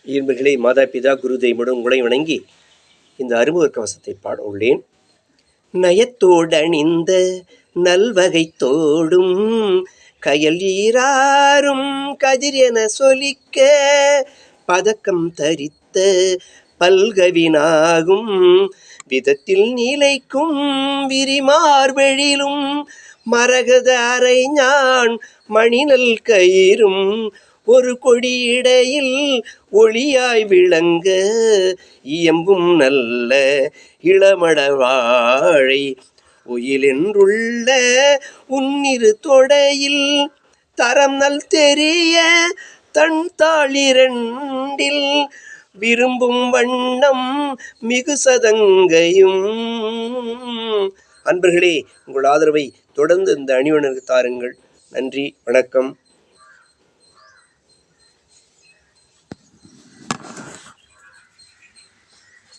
இயல்புகளை மாதா பிதா குரு தெய்வமுடன் உங்களை வணங்கி இந்த அறிமுக கவசத்தை பாட உள்ளேன். நயத்தோடணிந்த நல்வகை தோடும் கயல் ஈராரும் கதிர் என சொலிக்க பதக்கம் தரித்த பல்கவினாகும் விதத்தில் நிலைக்கும் விரிமார்வெழிலும் மரகத அரைஞான் மணிநல் கயிறும் ஒரு கொடியிடையில் ஒளியாய் விளங்க இயம்பும் நல்ல இளமடவாழை ஒயிலென்றுள்ள உன்னிரு தொடையில் தரம் நல் தெரிய தன் தாளிரண்டில் விரும்பும் வண்ணம் மிகு சதங்கையும். அன்பர்களே, உங்கள் ஆதரவை தொடர்ந்து இந்த அணிவனருக்கு தாருங்கள். நன்றி, வணக்கம்.